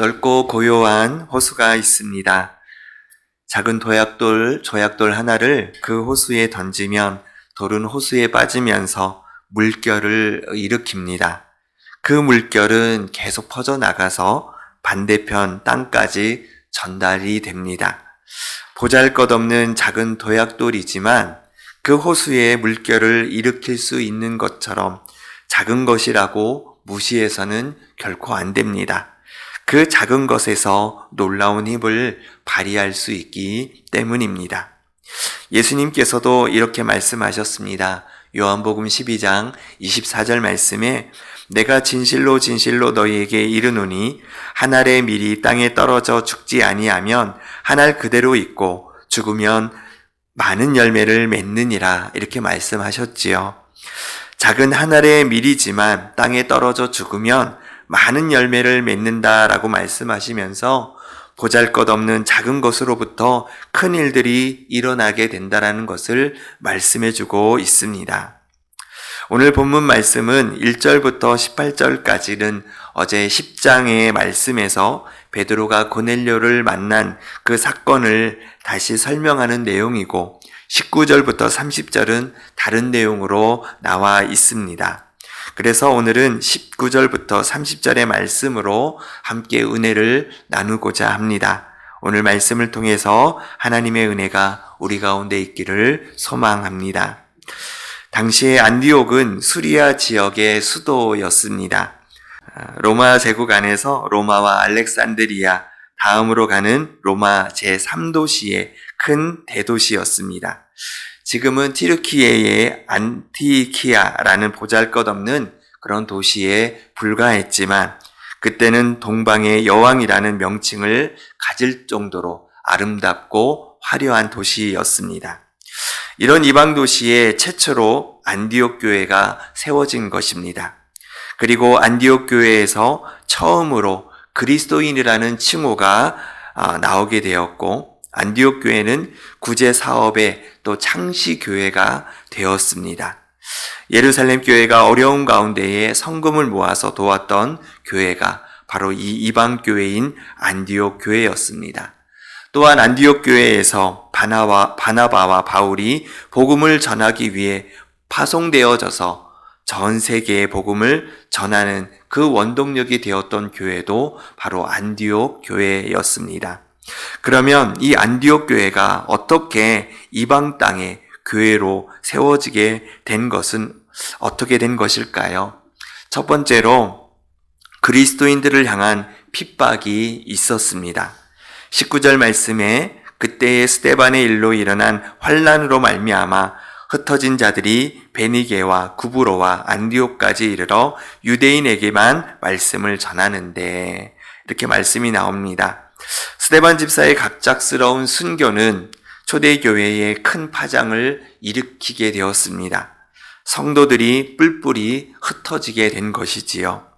넓고 고요한 호수가 있습니다. 작은 조약돌 하나를 그 호수에 던지면 돌은 호수에 빠지면서 물결을 일으킵니다. 그 물결은 계속 퍼져나가서 반대편 땅까지 전달이 됩니다. 보잘것없는 작은 도약돌이지만 그 호수에 물결을 일으킬 수 있는 것처럼 작은 것이라고 무시해서는 결코 안 됩니다. 그 작은 것에서 놀라운 힘을 발휘할 수 있기 때문입니다. 예수님께서도 이렇게 말씀하셨습니다. 요한복음 12장 24절 말씀에 내가 진실로 진실로 너희에게 이르노니 한 알의 밀이 땅에 떨어져 죽지 아니하면 한 알 그대로 있고 죽으면 많은 열매를 맺느니라 이렇게 말씀하셨지요. 작은 한 알의 밀이지만 땅에 떨어져 죽으면 많은 열매를 맺는다라고 말씀하시면서 보잘것없는 작은 것으로부터 큰 일들이 일어나게 된다라는 것을 말씀해주고 있습니다. 오늘 본문 말씀은 1절부터 18절까지는 어제 10장의 말씀에서 베드로가 고넬료를 만난 그 사건을 다시 설명하는 내용이고 19절부터 30절은 다른 내용으로 나와 있습니다. 그래서 오늘은 19절부터 30절의 말씀으로 함께 은혜를 나누고자 합니다. 오늘 말씀을 통해서 하나님의 은혜가 우리 가운데 있기를 소망합니다. 당시에 안디옥은 수리아 지역의 수도였습니다. 로마 제국 안에서 로마와 알렉산드리아 다음으로 가는 로마 제3도시의 큰 대도시였습니다. 지금은 티르키예의 안티키아라는 보잘것없는 그런 도시에 불과했지만 그때는 동방의 여왕이라는 명칭을 가질 정도로 아름답고 화려한 도시였습니다. 이런 이방 도시에 최초로 안디옥 교회가 세워진 것입니다. 그리고 안디옥 교회에서 처음으로 그리스도인이라는 칭호가 나오게 되었고 안디옥 교회는 구제 사업의 또 창시 교회가 되었습니다. 예루살렘 교회가 어려운 가운데에 성금을 모아서 도왔던 교회가 바로 이 이방 교회인 안디옥 교회였습니다. 또한 안디옥 교회에서 바나바와 바울이 복음을 전하기 위해 파송되어져서 전 세계에 복음을 전하는 그 원동력이 되었던 교회도 바로 안디옥 교회였습니다. 그러면 이 안디옥 교회가 어떻게 이방 땅의 교회로 세워지게 된 것은 어떻게 된 것일까요? 첫 번째로 그리스도인들을 향한 핍박이 있었습니다. 19절 말씀에 그때의 스데반의 일로 일어난 환난으로 말미암아 흩어진 자들이 베니게와 구브로와 안디옥까지 이르러 유대인에게만 말씀을 전하는데 이렇게 말씀이 나옵니다. 스데반 집사의 갑작스러운 순교는 초대교회에 큰 파장을 일으키게 되었습니다. 성도들이 뿔뿔이 흩어지게 된 것이지요.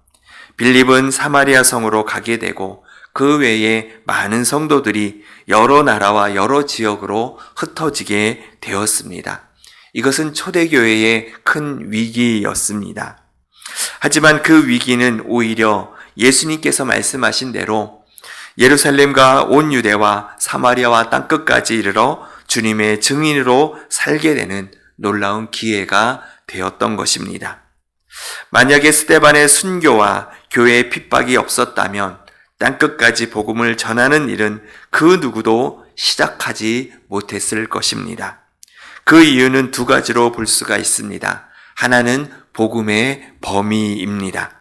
빌립은 사마리아 성으로 가게 되고 그 외에 많은 성도들이 여러 나라와 여러 지역으로 흩어지게 되었습니다. 이것은 초대교회의 큰 위기였습니다. 하지만 그 위기는 오히려 예수님께서 말씀하신 대로 예루살렘과 온 유대와 사마리아와 땅끝까지 이르러 주님의 증인으로 살게 되는 놀라운 기회가 되었던 것입니다. 만약에 스데반의 순교와 교회의 핍박이 없었다면 땅끝까지 복음을 전하는 일은 그 누구도 시작하지 못했을 것입니다. 그 이유는 두 가지로 볼 수가 있습니다. 하나는 복음의 범위입니다.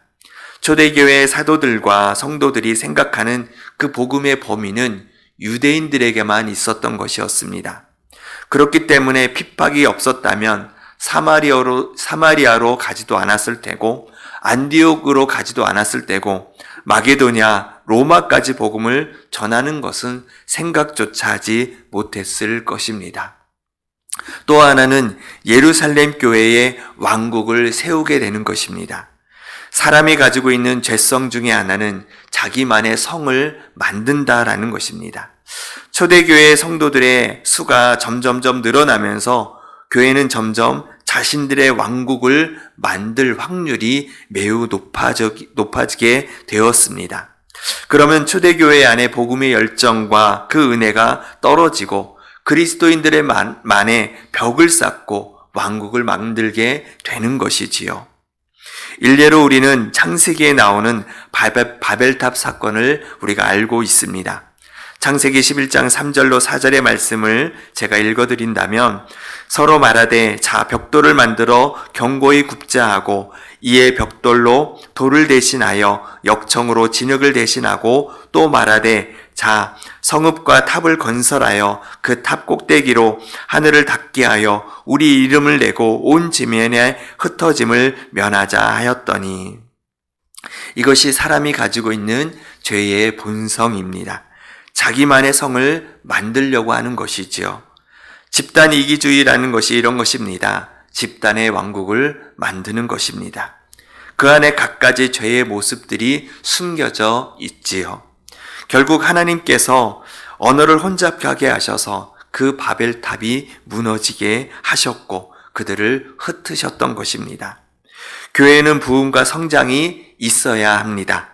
초대교회 사도들과 성도들이 생각하는 그 복음의 범위는 유대인들에게만 있었던 것이었습니다. 그렇기 때문에 핍박이 없었다면 사마리아로 가지도 않았을 테고 안디옥으로 가지도 않았을 테고 마게도냐, 로마까지 복음을 전하는 것은 생각조차 하지 못했을 것입니다. 또 하나는 예루살렘 교회의 왕국을 세우게 되는 것입니다. 사람이 가지고 있는 죄성 중에 하나는 자기만의 성을 만든다라는 것입니다. 초대교회 성도들의 수가 점점점 늘어나면서 교회는 점점 자신들의 왕국을 만들 확률이 매우 높아지게 되었습니다. 그러면 초대교회 안에 복음의 열정과 그 은혜가 떨어지고 그리스도인들의 만에 벽을 쌓고 왕국을 만들게 되는 것이지요. 일례로 우리는 창세기에 나오는 바벨탑 사건을 우리가 알고 있습니다. 창세기 11장 3절로 4절의 말씀을 제가 읽어드린다면, 서로 말하되 자 벽돌을 만들어 견고히 굽자 하고 이에 벽돌로 돌을 대신하여 역청으로 진흙을 대신하고 또 말하되 자 성읍과 탑을 건설하여 그 탑 꼭대기로 하늘을 닿게 하여 우리 이름을 내고 온 지면에 흩어짐을 면하자 하였더니, 이것이 사람이 가지고 있는 죄의 본성입니다. 자기만의 성을 만들려고 하는 것이지요. 집단 이기주의라는 것이 이런 것입니다. 집단의 왕국을 만드는 것입니다. 그 안에 갖가지 죄의 모습들이 숨겨져 있지요. 결국 하나님께서 언어를 혼잡하게 하셔서 그 바벨탑이 무너지게 하셨고 그들을 흩으셨던 것입니다. 교회는 부흥과 성장이 있어야 합니다.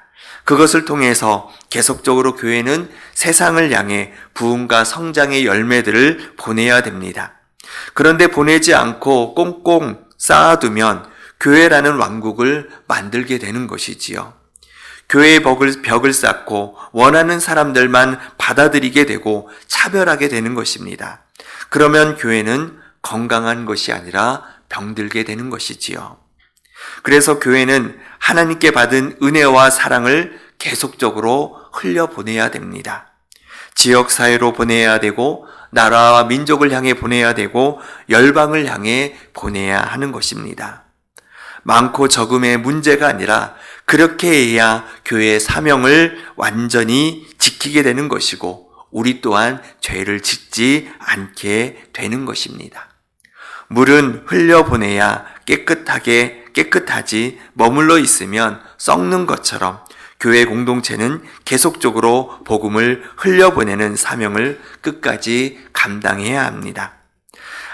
그것을 통해서 계속적으로 교회는 세상을 향해 부흥과 성장의 열매들을 보내야 됩니다. 그런데 보내지 않고 꽁꽁 쌓아두면 교회라는 왕국을 만들게 되는 것이지요. 교회의 벽을 쌓고 원하는 사람들만 받아들이게 되고 차별하게 되는 것입니다. 그러면 교회는 건강한 것이 아니라 병들게 되는 것이지요. 그래서 교회는 하나님께 받은 은혜와 사랑을 계속적으로 흘려보내야 됩니다. 지역사회로 보내야 되고 나라와 민족을 향해 보내야 되고 열방을 향해 보내야 하는 것입니다. 많고 적음의 문제가 아니라 그렇게 해야 교회의 사명을 완전히 지키게 되는 것이고 우리 또한 죄를 짓지 않게 되는 것입니다. 물은 흘려보내야 깨끗하지 머물러 있으면 썩는 것처럼 교회 공동체는 계속적으로 복음을 흘려보내는 사명을 끝까지 감당해야 합니다.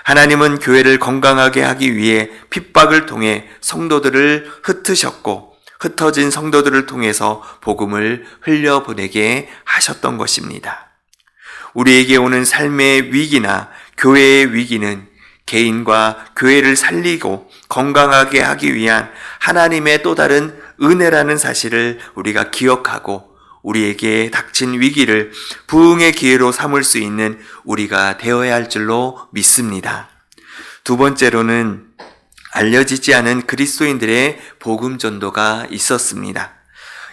하나님은 교회를 건강하게 하기 위해 핍박을 통해 성도들을 흩으셨고 흩어진 성도들을 통해서 복음을 흘려보내게 하셨던 것입니다. 우리에게 오는 삶의 위기나 교회의 위기는 개인과 교회를 살리고 건강하게 하기 위한 하나님의 또 다른 은혜라는 사실을 우리가 기억하고 우리에게 닥친 위기를 부흥의 기회로 삼을 수 있는 우리가 되어야 할 줄로 믿습니다. 두 번째로는 알려지지 않은 그리스도인들의 복음 전도가 있었습니다.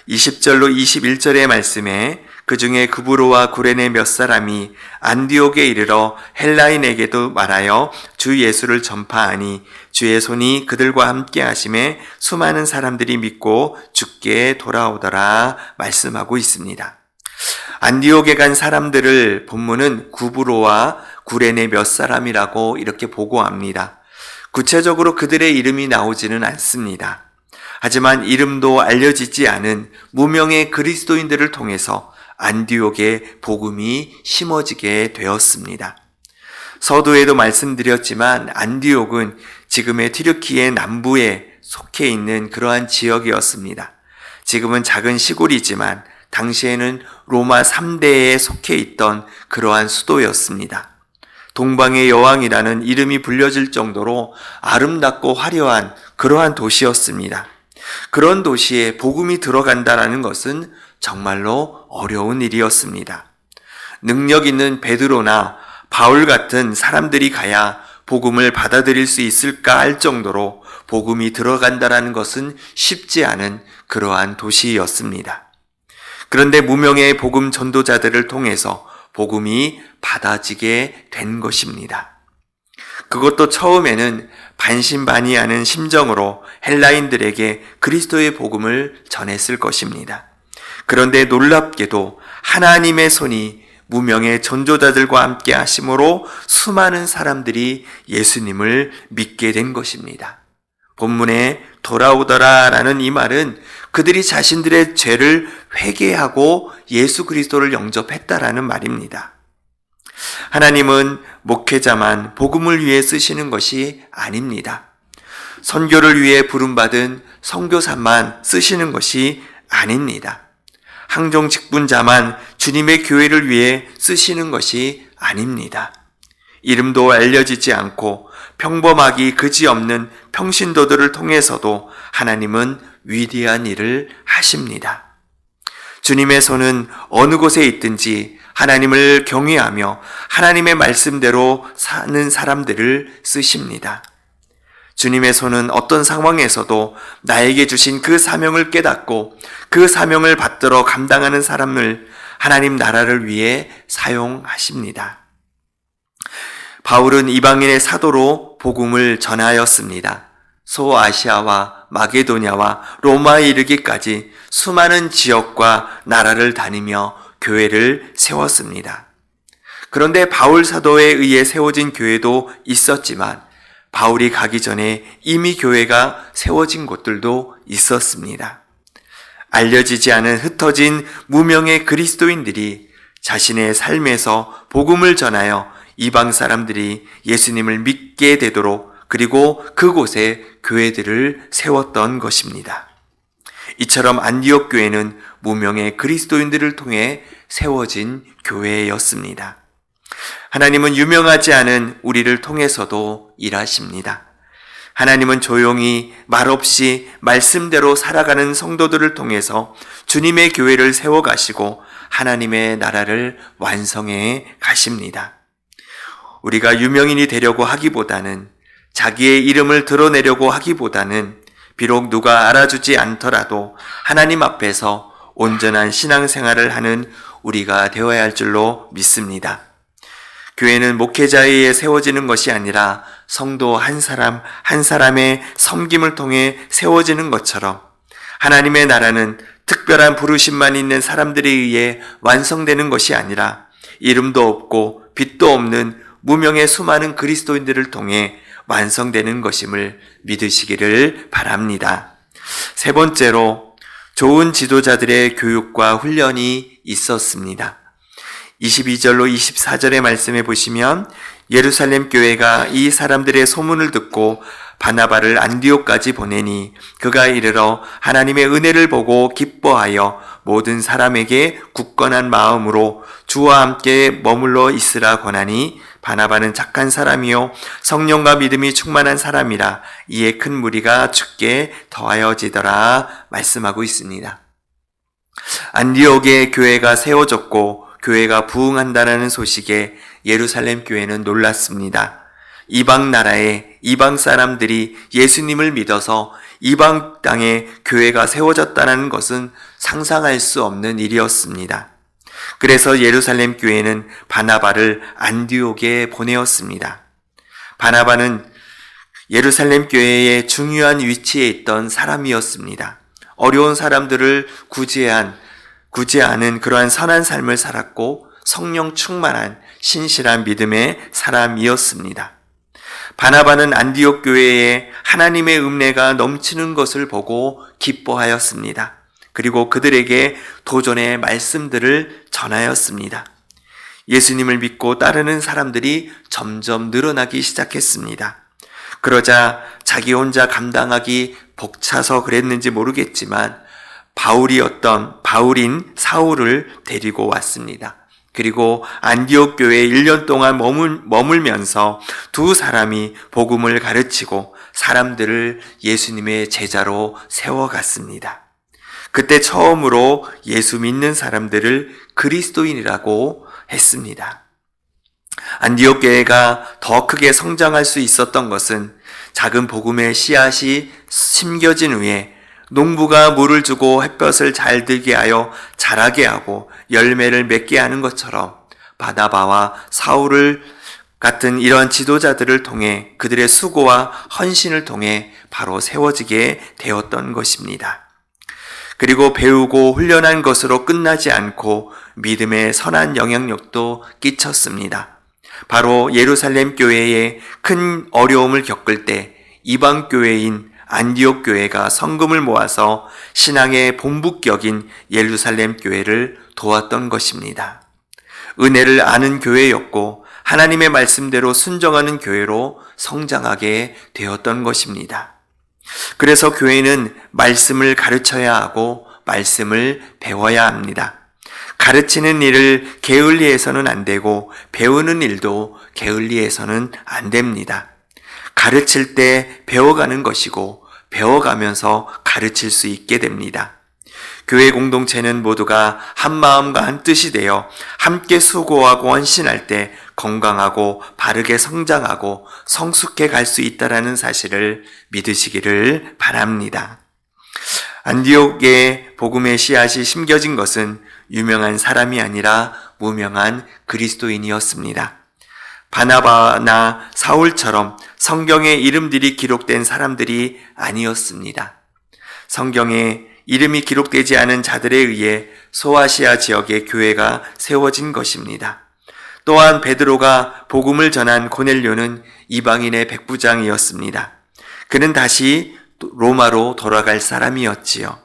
20절로 21절의 말씀에 그 중에 구브로와 구레네 몇 사람이 안디옥에 이르러 헬라인에게도 말하여 주 예수를 전파하니 주의 손이 그들과 함께 하심에 수많은 사람들이 믿고 주께 돌아오더라 말씀하고 있습니다. 안디옥에 간 사람들을 본문은 구브로와 구레네 몇 사람이라고 이렇게 보고합니다. 구체적으로 그들의 이름이 나오지는 않습니다. 하지만 이름도 알려지지 않은 무명의 그리스도인들을 통해서 안디옥에 복음이 심어지게 되었습니다. 서두에도 말씀드렸지만 안디옥은 지금의 튀르키예 남부에 속해 있는 그러한 지역이었습니다. 지금은 작은 시골이지만 당시에는 로마 3대에 속해 있던 그러한 수도였습니다. 동방의 여왕이라는 이름이 불려질 정도로 아름답고 화려한 그러한 도시였습니다. 그런 도시에 복음이 들어간다는 것은 정말로 어려운 일이었습니다. 능력 있는 베드로나 바울 같은 사람들이 가야 복음을 받아들일 수 있을까 할 정도로 복음이 들어간다는 것은 쉽지 않은 그러한 도시였습니다. 그런데 무명의 복음 전도자들을 통해서 복음이 받아지게 된 것입니다. 그것도 처음에는 반신반의하는 심정으로 헬라인들에게 그리스도의 복음을 전했을 것입니다. 그런데 놀랍게도 하나님의 손이 무명의 전도자들과 함께 하심으로 수많은 사람들이 예수님을 믿게 된 것입니다. 본문에 돌아오더라 라는 이 말은 그들이 자신들의 죄를 회개하고 예수 그리스도를 영접했다라는 말입니다. 하나님은 목회자만 복음을 위해 쓰시는 것이 아닙니다. 선교를 위해 부름받은 선교사만 쓰시는 것이 아닙니다. 항종직분자만 주님의 교회를 위해 쓰시는 것이 아닙니다. 이름도 알려지지 않고 평범하기 그지없는 평신도들을 통해서도 하나님은 위대한 일을 하십니다. 주님의 손은 어느 곳에 있든지 하나님을 경외하며 하나님의 말씀대로 사는 사람들을 쓰십니다. 주님의 손은 어떤 상황에서도 나에게 주신 그 사명을 깨닫고 그 사명을 받들어 감당하는 사람을 하나님 나라를 위해 사용하십니다. 바울은 이방인의 사도로 복음을 전하였습니다. 소아시아와 마게도냐와 로마에 이르기까지 수많은 지역과 나라를 다니며 교회를 세웠습니다. 그런데 바울 사도에 의해 세워진 교회도 있었지만 바울이 가기 전에 이미 교회가 세워진 곳들도 있었습니다. 알려지지 않은 흩어진 무명의 그리스도인들이 자신의 삶에서 복음을 전하여 이방 사람들이 예수님을 믿게 되도록 그리고 그곳에 교회들을 세웠던 것입니다. 이처럼 안디옥 교회는 무명의 그리스도인들을 통해 세워진 교회였습니다. 하나님은 유명하지 않은 우리를 통해서도 일하십니다. 하나님은 조용히 말없이 말씀대로 살아가는 성도들을 통해서 주님의 교회를 세워가시고 하나님의 나라를 완성해 가십니다. 우리가 유명인이 되려고 하기보다는 자기의 이름을 드러내려고 하기보다는 비록 누가 알아주지 않더라도 하나님 앞에서 온전한 신앙생활을 하는 우리가 되어야 할 줄로 믿습니다. 교회는 목회자에 의해 세워지는 것이 아니라 성도 한 사람 한 사람의 섬김을 통해 세워지는 것처럼 하나님의 나라는 특별한 부르심만 있는 사람들에 의해 완성되는 것이 아니라 이름도 없고 빛도 없는 무명의 수많은 그리스도인들을 통해 완성되는 것임을 믿으시기를 바랍니다. 세 번째로 좋은 지도자들의 교육과 훈련이 있었습니다. 22절로 24절의 말씀에 보시면 예루살렘 교회가 이 사람들의 소문을 듣고 바나바를 안디옥까지 보내니 그가 이르러 하나님의 은혜를 보고 기뻐하여 모든 사람에게 굳건한 마음으로 주와 함께 머물러 있으라 권하니 바나바는 착한 사람이요 성령과 믿음이 충만한 사람이라 이에 큰 무리가 죽게 더하여지더라 말씀하고 있습니다. 안디옥의 교회가 세워졌고 교회가 부흥한다는 소식에 예루살렘 교회는 놀랐습니다. 이방 나라에 이방 사람들이 예수님을 믿어서 이방 땅에 교회가 세워졌다는 것은 상상할 수 없는 일이었습니다. 그래서 예루살렘 교회는 바나바를 안디옥에 보내었습니다. 바나바는 예루살렘 교회의 중요한 위치에 있던 사람이었습니다. 어려운 사람들을 구제하는 그러한 선한 삶을 살았고 성령 충만한 신실한 믿음의 사람이었습니다. 바나바는 안디옥 교회에 하나님의 은혜가 넘치는 것을 보고 기뻐하였습니다. 그리고 그들에게 도전의 말씀들을 전하였습니다. 예수님을 믿고 따르는 사람들이 점점 늘어나기 시작했습니다. 그러자 자기 혼자 감당하기 벅차서 그랬는지 모르겠지만 바울인 사울을 데리고 왔습니다. 그리고 안디옥 교회에 1년 동안 머물면서 두 사람이 복음을 가르치고 사람들을 예수님의 제자로 세워갔습니다. 그때 처음으로 예수 믿는 사람들을 그리스도인이라고 했습니다. 안디옥 교회가 더 크게 성장할 수 있었던 것은 작은 복음의 씨앗이 심겨진 후에 농부가 물을 주고 햇볕을 잘 들게 하여 자라게 하고 열매를 맺게 하는 것처럼 바나바와 사울을 같은 이러한 지도자들을 통해 그들의 수고와 헌신을 통해 바로 세워지게 되었던 것입니다. 그리고 배우고 훈련한 것으로 끝나지 않고 믿음의 선한 영향력도 끼쳤습니다. 바로 예루살렘 교회에 큰 어려움을 겪을 때 이방 교회인 안디옥 교회가 성금을 모아서 신앙의 본부격인 예루살렘 교회를 도왔던 것입니다. 은혜를 아는 교회였고 하나님의 말씀대로 순종하는 교회로 성장하게 되었던 것입니다. 그래서 교회는 말씀을 가르쳐야 하고 말씀을 배워야 합니다. 가르치는 일을 게을리해서는 안 되고 배우는 일도 게을리해서는 안 됩니다. 가르칠 때 배워가는 것이고 배워가면서 가르칠 수 있게 됩니다. 교회 공동체는 모두가 한 마음과 한 뜻이 되어 함께 수고하고 헌신할 때 건강하고 바르게 성장하고 성숙해 갈 수 있다라는 사실을 믿으시기를 바랍니다. 안디옥에 복음의 씨앗이 심겨진 것은 유명한 사람이 아니라 무명한 그리스도인이었습니다. 바나바나 사울처럼 성경에 이름들이 기록된 사람들이 아니었습니다. 성경에 이름이 기록되지 않은 자들에 의해 소아시아 지역의 교회가 세워진 것입니다. 또한 베드로가 복음을 전한 고넬료는 이방인의 백부장이었습니다. 그는 다시 로마로 돌아갈 사람이었지요.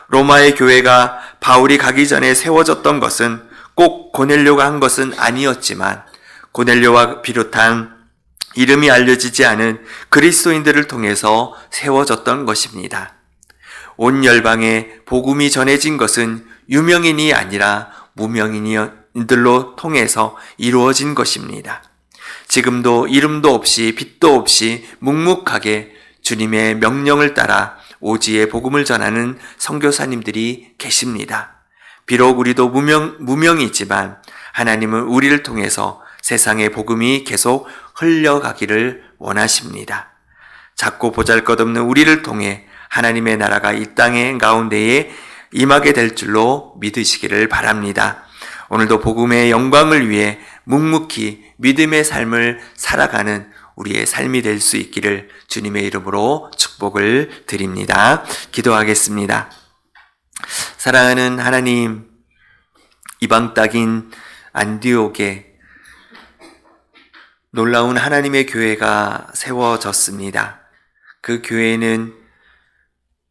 로마의 교회가 바울이 가기 전에 세워졌던 것은 꼭 고넬료가 한 것은 아니었지만 고넬료와 비롯한 이름이 알려지지 않은 그리스도인들을 통해서 세워졌던 것입니다. 온 열방에 복음이 전해진 것은 유명인이 아니라 무명인들로 통해서 이루어진 것입니다. 지금도 이름도 없이 빛도 없이 묵묵하게 주님의 명령을 따라 오지의 복음을 전하는 선교사님들이 계십니다. 비록 우리도 무명이지만 하나님은 우리를 통해서 세상의 복음이 계속 흘러가기를 원하십니다. 작고 보잘것없는 우리를 통해 하나님의 나라가 이 땅의 가운데에 임하게 될 줄로 믿으시기를 바랍니다. 오늘도 복음의 영광을 위해 묵묵히 믿음의 삶을 살아가는 우리의 삶이 될 수 있기를 주님의 이름으로 축복을 드립니다. 기도하겠습니다. 사랑하는 하나님, 이방 땅인 안디옥에 놀라운 하나님의 교회가 세워졌습니다. 그 교회는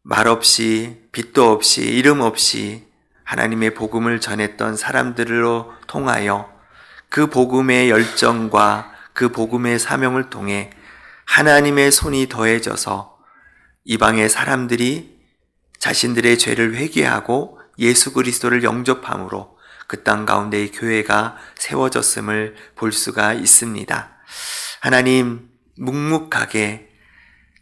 말없이 빛도 없이 이름 없이 하나님의 복음을 전했던 사람들로 통하여 그 복음의 열정과 그 복음의 사명을 통해 하나님의 손이 더해져서 이방의 사람들이 자신들의 죄를 회개하고 예수 그리스도를 영접함으로 그 땅 가운데의 교회가 세워졌음을 볼 수가 있습니다. 하나님, 묵묵하게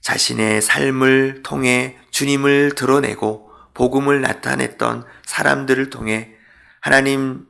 자신의 삶을 통해 주님을 드러내고 복음을 나타냈던 사람들을 통해 하나님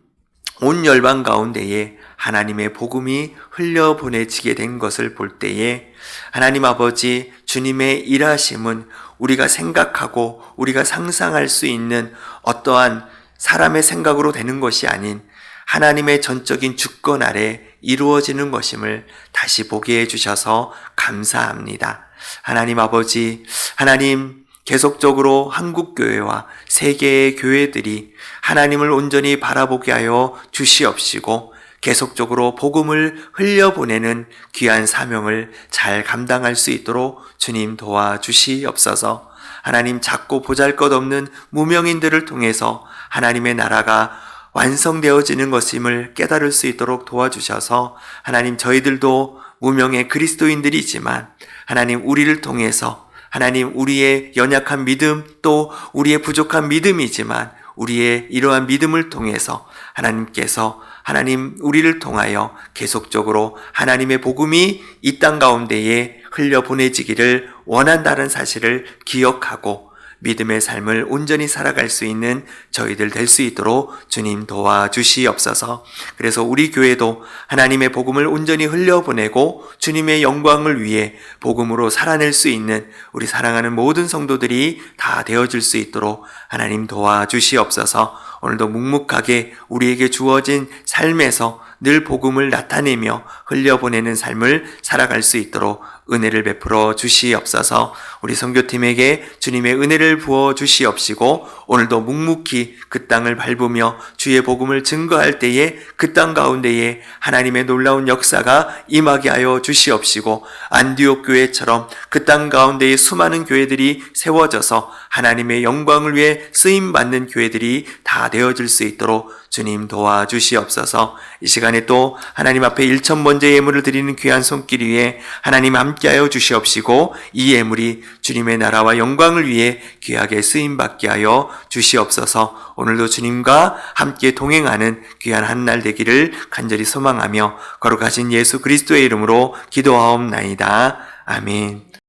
온 열방 가운데에 하나님의 복음이 흘려보내지게 된 것을 볼 때에 하나님 아버지 주님의 일하심은 우리가 생각하고 우리가 상상할 수 있는 어떠한 사람의 생각으로 되는 것이 아닌 하나님의 전적인 주권 아래 이루어지는 것임을 다시 보게 해주셔서 감사합니다. 하나님 아버지, 하나님 계속적으로 한국교회와 세계의 교회들이 하나님을 온전히 바라보게 하여 주시옵시고 계속적으로 복음을 흘려보내는 귀한 사명을 잘 감당할 수 있도록 주님 도와주시옵소서. 하나님 작고 보잘것없는 무명인들을 통해서 하나님의 나라가 완성되어지는 것임을 깨달을 수 있도록 도와주셔서 하나님 저희들도 무명의 그리스도인들이지만 하나님 우리를 통해서 하나님 우리의 연약한 믿음 또 우리의 부족한 믿음이지만 우리의 이러한 믿음을 통해서 하나님께서 하나님 우리를 통하여 계속적으로 하나님의 복음이 이 땅 가운데에 흘려보내지기를 원한다는 사실을 기억하고 믿음의 삶을 온전히 살아갈 수 있는 저희들 될 수 있도록 주님 도와주시옵소서. 그래서 우리 교회도 하나님의 복음을 온전히 흘려보내고 주님의 영광을 위해 복음으로 살아낼 수 있는 우리 사랑하는 모든 성도들이 다 되어질 수 있도록 하나님 도와주시옵소서. 오늘도 묵묵하게 우리에게 주어진 삶에서 늘 복음을 나타내며 흘려보내는 삶을 살아갈 수 있도록 은혜를 베풀어 주시옵소서. 우리 선교팀에게 주님의 은혜를 부어 주시옵시고 오늘도 묵묵히 그 땅을 밟으며 주의 복음을 증거할 때에 그 땅 가운데에 하나님의 놀라운 역사가 임하게 하여 주시옵시고 안디옥 교회처럼 그 땅 가운데에 수많은 교회들이 세워져서 하나님의 영광을 위해 쓰임받는 교회들이 다 되어질 수 있도록 주님 도와주시옵소서. 이 시간에 또 하나님 앞에 1,000번째 예물을 드리는 귀한 손길 위에 하나님 함께하여 주시옵시고 이 예물이 주님의 나라와 영광을 위해 귀하게 쓰임받게 하여 주시옵소서. 오늘도 주님과 함께 동행하는 귀한 한 날 되기를 간절히 소망하며 거룩하신 예수 그리스도의 이름으로 기도하옵나이다. 아멘.